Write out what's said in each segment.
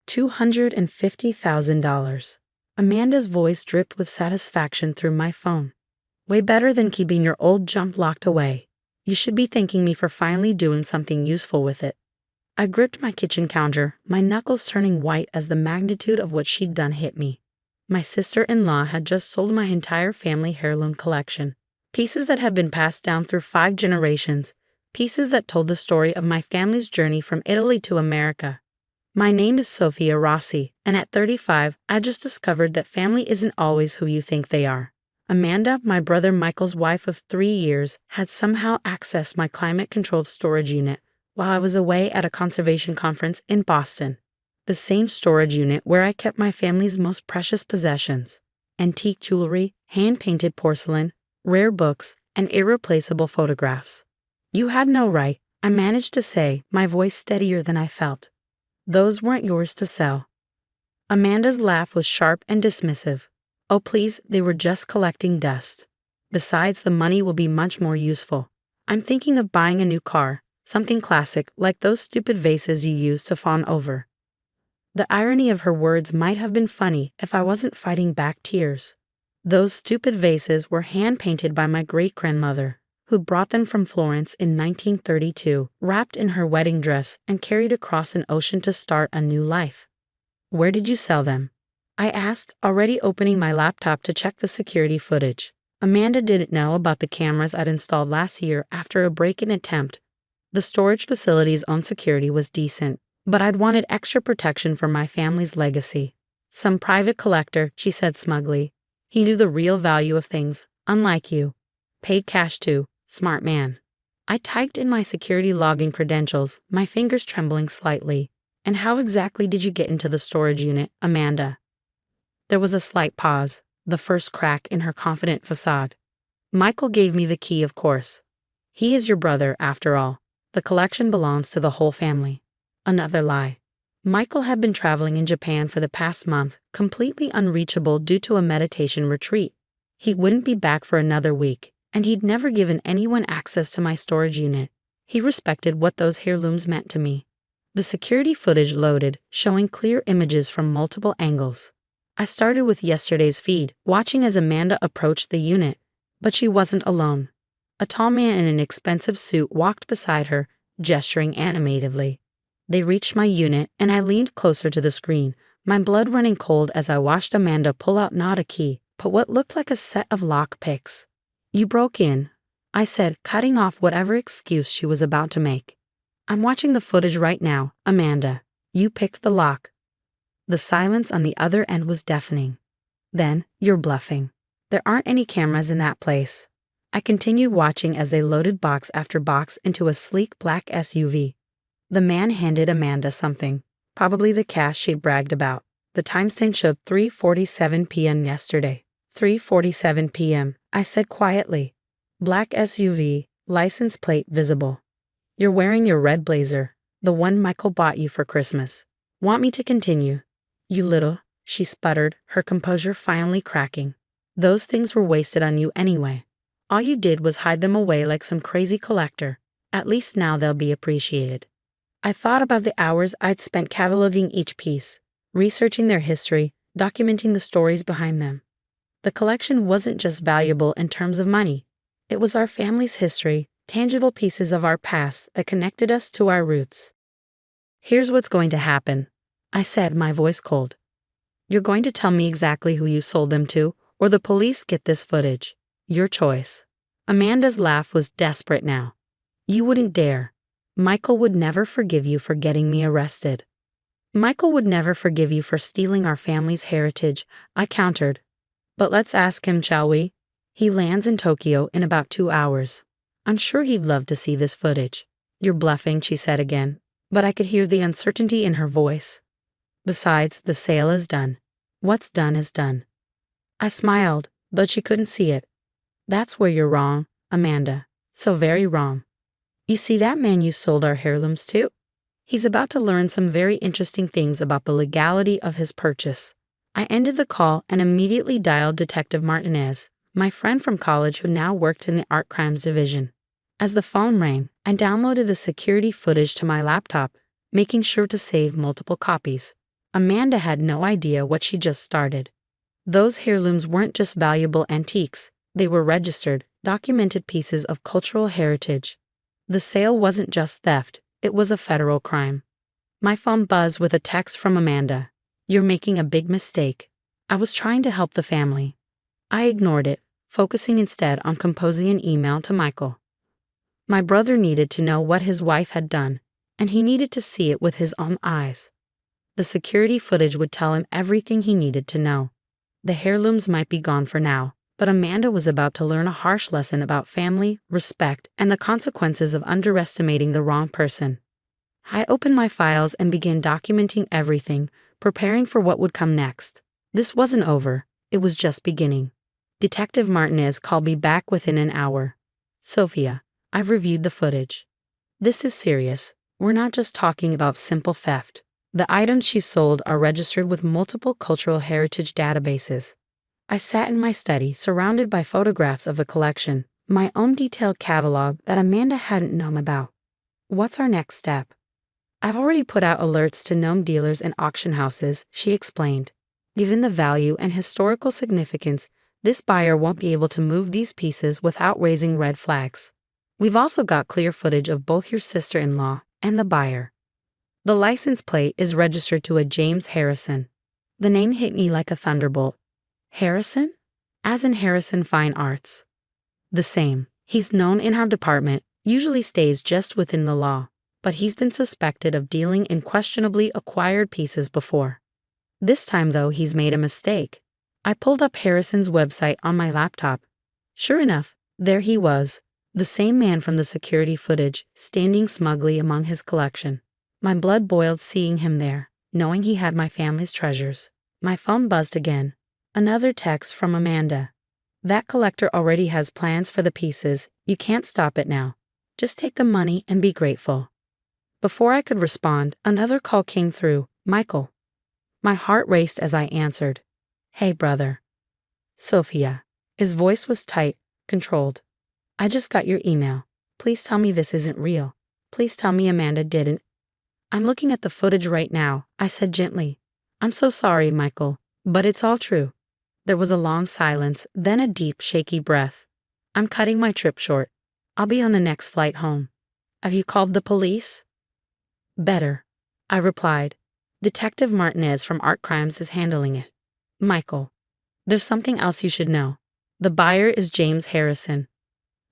$250,000. Amanda's voice dripped with satisfaction through my phone. Way better than keeping your old junk locked away. You should be thanking me for finally doing something useful with it. I gripped my kitchen counter, my knuckles turning white as the magnitude of what she'd done hit me. My sister-in-law had just sold my entire family heirloom collection. Pieces that had been passed down through 5 generations. Pieces that told the story of my family's journey from Italy to America. My name is Sophia Rossi, and at 35, I just discovered that family isn't always who you think they are. Amanda, my brother Michael's wife of 3 years, had somehow accessed my climate-controlled storage unit while I was away at a conservation conference in Boston. The same storage unit where I kept my family's most precious possessions: antique jewelry, hand-painted porcelain, rare books, and irreplaceable photographs. You had no right, I managed to say, my voice steadier than I felt. Those weren't yours to sell. Amanda's laugh was sharp and dismissive. Oh please, they were just collecting dust. Besides, the money will be much more useful. I'm thinking of buying a new car, something classic, like those stupid vases you use to fawn over. The irony of her words might have been funny if I wasn't fighting back tears. Those stupid vases were hand-painted by my great-grandmother, who brought them from Florence in 1932, wrapped in her wedding dress and carried across an ocean to start a new life. Where did you sell them? I asked, already opening my laptop to check the security footage. Amanda didn't know about the cameras I'd installed last year after a break-in attempt. The storage facility's own security was decent, but I'd wanted extra protection for my family's legacy. Some private collector, she said smugly. He knew the real value of things, unlike you. Paid cash too, smart man. I typed in my security login credentials, my fingers trembling slightly. And how exactly did you get into the storage unit, Amanda? There was a slight pause, the first crack in her confident facade. Michael gave me the key, of course. He is your brother, after all. The collection belongs to the whole family. Another lie. Michael had been traveling in Japan for the past month, completely unreachable due to a meditation retreat. He wouldn't be back for another week, and he'd never given anyone access to my storage unit. He respected what those heirlooms meant to me. The security footage loaded, showing clear images from multiple angles. I started with yesterday's feed, watching as Amanda approached the unit, but she wasn't alone. A tall man in an expensive suit walked beside her, gesturing animatedly. They reached my unit, and I leaned closer to the screen, my blood running cold as I watched Amanda pull out not a key, but what looked like a set of lock picks. You broke in, I said, cutting off whatever excuse she was about to make. I'm watching the footage right now, Amanda. You picked the lock. The silence on the other end was deafening. Then, you're bluffing. There aren't any cameras in that place. I continued watching as they loaded box after box into a sleek black SUV. The man handed Amanda something, probably the cash she'd bragged about. The timestamp showed 3:47 p.m. yesterday. 3:47 p.m., I said quietly. Black SUV, license plate visible. You're wearing your red blazer, the one Michael bought you for Christmas. Want me to continue? You little, she sputtered, her composure finally cracking. Those things were wasted on you anyway. All you did was hide them away like some crazy collector. At least now they'll be appreciated. I thought about the hours I'd spent cataloging each piece, researching their history, documenting the stories behind them. The collection wasn't just valuable in terms of money. It was our family's history, tangible pieces of our past that connected us to our roots. Here's what's going to happen, I said, my voice cold. You're going to tell me exactly who you sold them to, or the police get this footage. Your choice. Amanda's laugh was desperate now. You wouldn't dare. Michael would never forgive you for getting me arrested. Michael would never forgive you for stealing our family's heritage, I countered. But let's ask him, shall we? He lands in Tokyo in about 2 hours. I'm sure he'd love to see this footage. You're bluffing, she said again, but I could hear the uncertainty in her voice. Besides, the sale is done. What's done is done. I smiled, but she couldn't see it. That's where you're wrong, Amanda. So very wrong. You see that man you sold our heirlooms to? He's about to learn some very interesting things about the legality of his purchase. I ended the call and immediately dialed Detective Martinez, my friend from college who now worked in the art crimes division. As the phone rang, I downloaded the security footage to my laptop, making sure to save multiple copies. Amanda had no idea what she just started. Those heirlooms weren't just valuable antiques, they were registered, documented pieces of cultural heritage. The sale wasn't just theft, it was a federal crime. My phone buzzed with a text from Amanda. "You're making a big mistake." I was trying to help the family. I ignored it, focusing instead on composing an email to Michael. My brother needed to know what his wife had done, and he needed to see it with his own eyes. The security footage would tell him everything he needed to know. The heirlooms might be gone for now, but Amanda was about to learn a harsh lesson about family, respect, and the consequences of underestimating the wrong person. I opened my files and began documenting everything, preparing for what would come next. This wasn't over, it was just beginning. Detective Martinez called me back within an hour. "Sophia, I've reviewed the footage. This is serious. We're not just talking about simple theft. The items she sold are registered with multiple cultural heritage databases." I sat in my study, surrounded by photographs of the collection, my own detailed catalog that Amanda hadn't known about. "What's our next step?" "I've already put out alerts to known dealers and auction houses," she explained. "Given the value and historical significance, this buyer won't be able to move these pieces without raising red flags. We've also got clear footage of both your sister-in-law and the buyer. The license plate is registered to a James Harrison." The name hit me like a thunderbolt. "Harrison?" "As in Harrison Fine Arts." "The same. He's known in our department, usually stays just within the law, but he's been suspected of dealing in questionably acquired pieces before. This time, though, he's made a mistake." I pulled up Harrison's website on my laptop. Sure enough, there he was, the same man from the security footage, standing smugly among his collection. My blood boiled seeing him there, knowing he had my family's treasures. My phone buzzed again. Another text from Amanda. "That collector already has plans for the pieces. You can't stop it now. Just take the money and be grateful." Before I could respond, another call came through. "Michael." My heart raced as I answered. "Hey, brother." "Sophia." His voice was tight, controlled. "I just got your email. Please tell me this isn't real. Please tell me Amanda didn't." "I'm looking at the footage right now," I said gently. "I'm so sorry, Michael, but it's all true." There was a long silence, then a deep, shaky breath. "I'm cutting my trip short. I'll be on the next flight home." "Have you called the police?" "Better," I replied. "Detective Martinez from Art Crimes is handling it." "Michael, there's something else you should know. The buyer is James Harrison."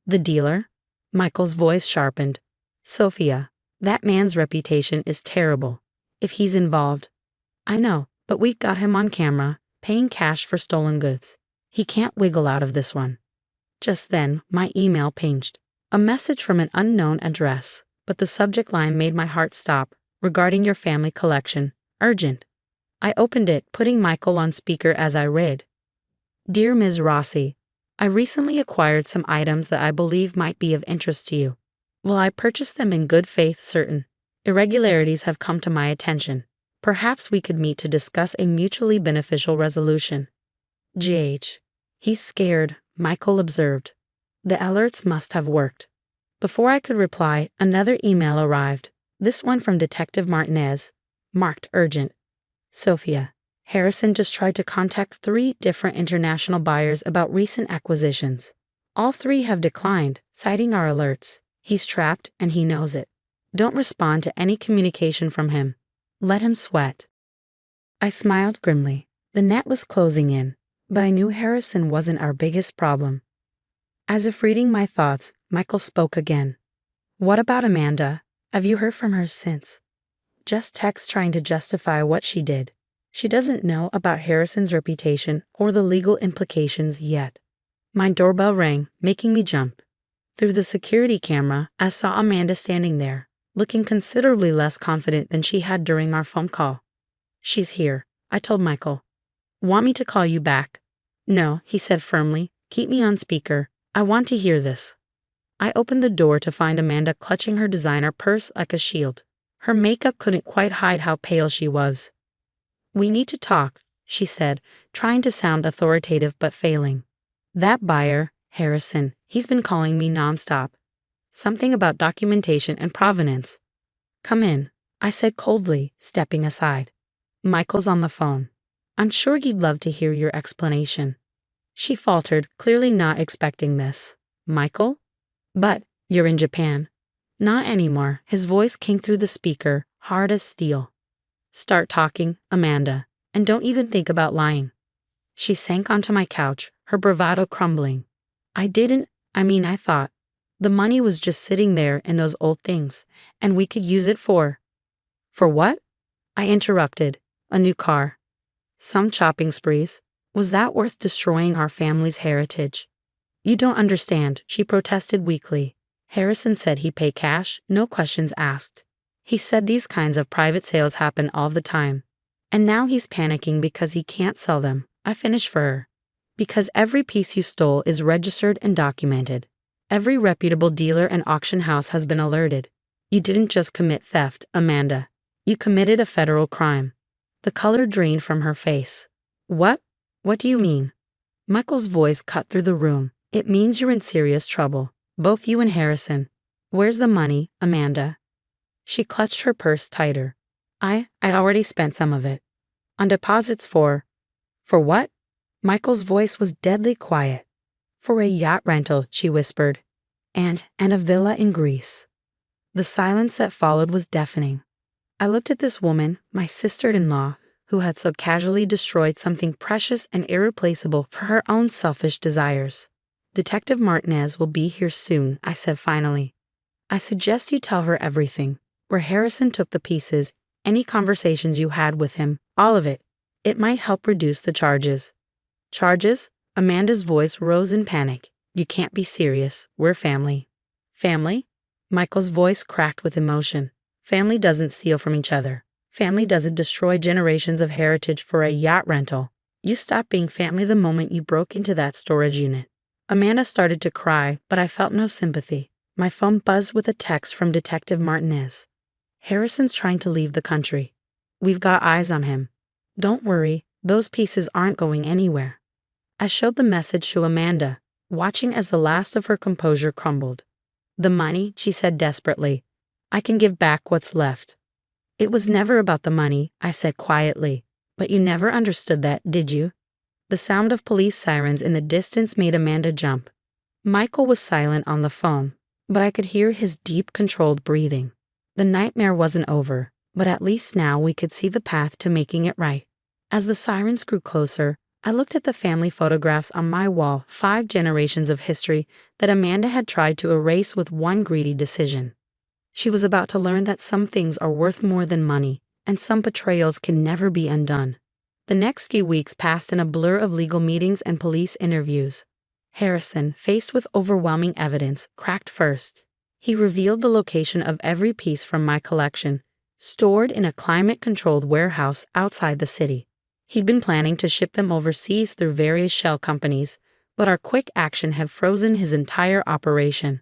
"The dealer?" Michael's voice sharpened. "Sophia, that man's reputation is terrible. If he's involved—" "I know, but we've got him on camera, paying cash for stolen goods. He can't wiggle out of this one." Just then, my email pinged. A message from an unknown address, but the subject line made my heart stop. "Regarding your family collection. Urgent." I opened it, putting Michael on speaker as I read. "Dear Ms. Rossi, I recently acquired some items that I believe might be of interest to you. While I purchased them in good faith, certain irregularities have come to my attention. Perhaps we could meet to discuss a mutually beneficial resolution. GH." "He's scared," Michael observed. The alerts must have worked. Before I could reply, another email arrived, this one from Detective Martinez, marked urgent. "Sophia, Harrison just tried to contact 3 different international buyers about recent acquisitions. All 3 have declined, citing our alerts. He's trapped and he knows it. Don't respond to any communication from him. Let him sweat." I smiled grimly. The net was closing in, but I knew Harrison wasn't our biggest problem. As if reading my thoughts, Michael spoke again. "What about Amanda? Have you heard from her since?" "Just text trying to justify what she did. She doesn't know about Harrison's reputation or the legal implications yet." My doorbell rang, making me jump. Through the security camera, I saw Amanda standing there, looking considerably less confident than she had during our phone call. "She's here," I told Michael. "Want me to call you back?" "No," he said firmly. "Keep me on speaker. I want to hear this." I opened the door to find Amanda clutching her designer purse like a shield. Her makeup couldn't quite hide how pale she was. "We need to talk," she said, trying to sound authoritative but failing. "That buyer, Harrison, he's been calling me nonstop. Something about documentation and provenance." "Come in," I said coldly, stepping aside. Michael's on the phone. I'm sure he'd love to hear your explanation. She faltered, clearly not expecting this. Michael? But, you're in Japan. Not anymore. His voice came through the speaker, hard as steel. Start talking, Amanda, and don't even think about lying. She sank onto my couch, her bravado crumbling. I thought. The money was just sitting there in those old things, and we could use it for. For what? I interrupted. A new car. Some shopping sprees. Was that worth destroying our family's heritage? You don't understand, she protested weakly. Harrison said he'd pay cash, no questions asked. He said these kinds of private sales happen all the time. And now he's panicking because he can't sell them. I finished for her. Because every piece you stole is registered and documented. Every reputable dealer and auction house has been alerted. You didn't just commit theft, Amanda. You committed a federal crime. The color drained from her face. What? What do you mean? Michael's voice cut through the room. It means you're in serious trouble. Both you and Harrison. Where's the money, Amanda? She clutched her purse tighter. I'd already spent some of it. On deposits for what? Michael's voice was deadly quiet. For a yacht rental, she whispered. And a villa in Greece. The silence that followed was deafening. I looked at this woman, my sister-in-law, who had so casually destroyed something precious and irreplaceable for her own selfish desires. Detective Martinez will be here soon, I said finally. I suggest you tell her everything. Where Harrison took the pieces, any conversations you had with him, all of it. It might help reduce the charges. Charges? Amanda's voice rose in panic. You can't be serious. We're family. Family? Michael's voice cracked with emotion. Family doesn't steal from each other. Family doesn't destroy generations of heritage for a yacht rental. You stopped being family the moment you broke into that storage unit. Amanda started to cry, but I felt no sympathy. My phone buzzed with a text from Detective Martinez. Harrison's trying to leave the country. We've got eyes on him. Don't worry, those pieces aren't going anywhere. I showed the message to Amanda, watching as the last of her composure crumbled. The money, she said desperately. I can give back what's left. It was never about the money, I said quietly. But you never understood that, did you? The sound of police sirens in the distance made Amanda jump. Michael was silent on the phone, but I could hear his deep, controlled breathing. The nightmare wasn't over, but at least now we could see the path to making it right. As the sirens grew closer, I looked at the family photographs on my wall, 5 generations of history that Amanda had tried to erase with one greedy decision. She was about to learn that some things are worth more than money, and some betrayals can never be undone. The next few weeks passed in a blur of legal meetings and police interviews. Harrison, faced with overwhelming evidence, cracked first. He revealed the location of every piece from my collection, stored in a climate-controlled warehouse outside the city. He'd been planning to ship them overseas through various shell companies, but our quick action had frozen his entire operation.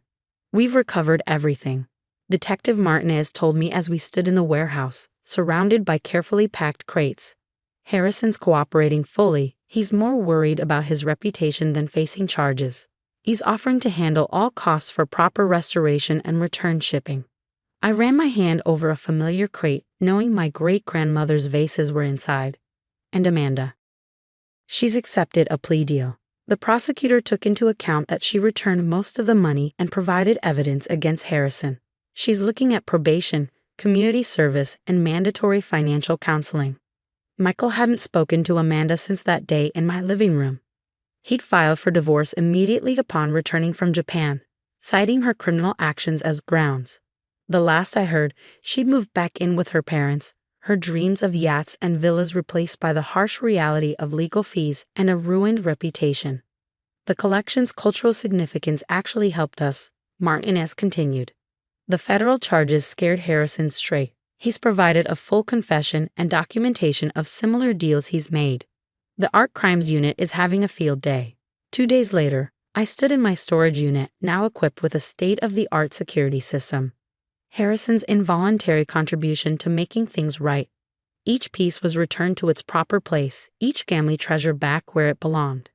We've recovered everything, Detective Martinez told me as we stood in the warehouse, surrounded by carefully packed crates. Harrison's cooperating fully. He's more worried about his reputation than facing charges. He's offering to handle all costs for proper restoration and return shipping. I ran my hand over a familiar crate, knowing my great-grandmother's vases were inside. And Amanda. She's accepted a plea deal. The prosecutor took into account that she returned most of the money and provided evidence against Harrison. She's looking at probation, community service, and mandatory financial counseling. Michael hadn't spoken to Amanda since that day in my living room. He'd filed for divorce immediately upon returning from Japan, citing her criminal actions as grounds. The last I heard, she'd moved back in with her parents, her dreams of yachts and villas replaced by the harsh reality of legal fees and a ruined reputation. The collection's cultural significance actually helped us, Martinez continued. The federal charges scared Harrison straight. He's provided a full confession and documentation of similar deals he's made. The art crimes unit is having a field day. 2 days later, I stood in my storage unit, now equipped with a state-of-the-art security system. Harrison's involuntary contribution to making things right. Each piece was returned to its proper place, each family treasure back where it belonged.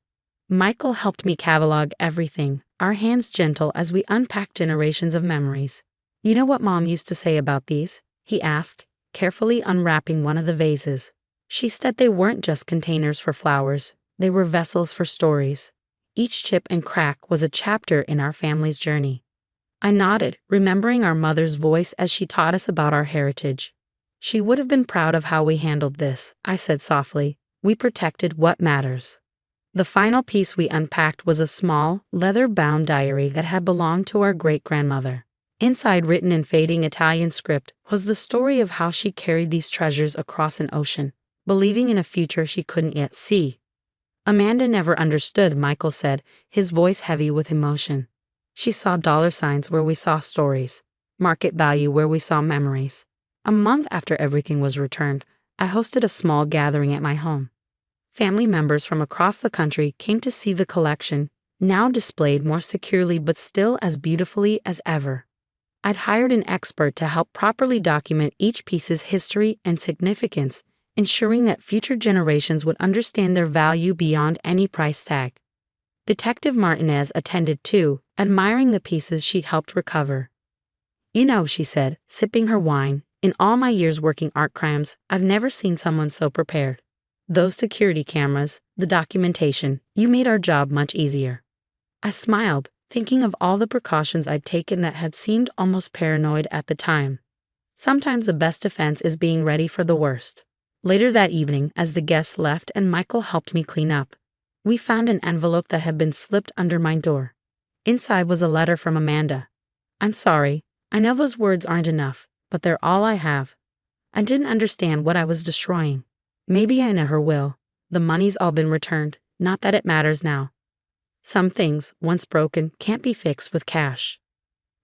Michael helped me catalog everything, our hands gentle as we unpacked generations of memories. You know what Mom used to say about these? He asked, carefully unwrapping one of the vases. She said they weren't just containers for flowers, they were vessels for stories. Each chip and crack was a chapter in our family's journey. I nodded, remembering our mother's voice as she taught us about our heritage. She would have been proud of how we handled this, I said softly. We protected what matters. The final piece we unpacked was a small, leather-bound diary that had belonged to our great-grandmother. Inside, written in fading Italian script, was the story of how she carried these treasures across an ocean, believing in a future she couldn't yet see. Amanda never understood, Michael said, his voice heavy with emotion. She saw dollar signs where we saw stories, market value where we saw memories. A month after everything was returned, I hosted a small gathering at my home. Family members from across the country came to see the collection, now displayed more securely but still as beautifully as ever. I'd hired an expert to help properly document each piece's history and significance, ensuring that future generations would understand their value beyond any price tag. Detective Martinez attended too, admiring the pieces she'd helped recover. You know, she said, sipping her wine, in all my years working art crimes, I've never seen someone so prepared. Those security cameras, the documentation, you made our job much easier. I smiled, thinking of all the precautions I'd taken that had seemed almost paranoid at the time. Sometimes the best defense is being ready for the worst. Later that evening, as the guests left and Michael helped me clean up, we found an envelope that had been slipped under my door. Inside was a letter from Amanda. I'm sorry, I know those words aren't enough, but they're all I have. I didn't understand what I was destroying. Maybe I never will. The money's all been returned, not that it matters now. Some things, once broken, can't be fixed with cash.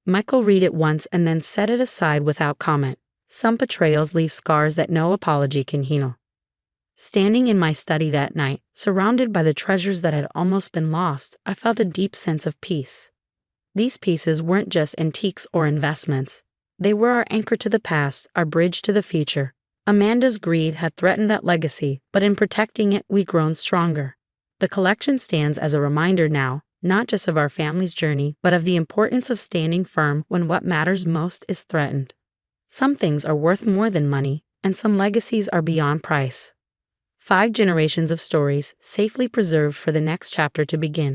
Michael read it once and then set it aside without comment. Some betrayals leave scars that no apology can heal. Standing in my study that night, surrounded by the treasures that had almost been lost, I felt a deep sense of peace. These pieces weren't just antiques or investments. They were our anchor to the past, our bridge to the future. Amanda's greed had threatened that legacy, but in protecting it, we'd grown stronger. The collection stands as a reminder now, not just of our family's journey, but of the importance of standing firm when what matters most is threatened. Some things are worth more than money, and some legacies are beyond price. 5 generations of stories, safely preserved for the next chapter to begin.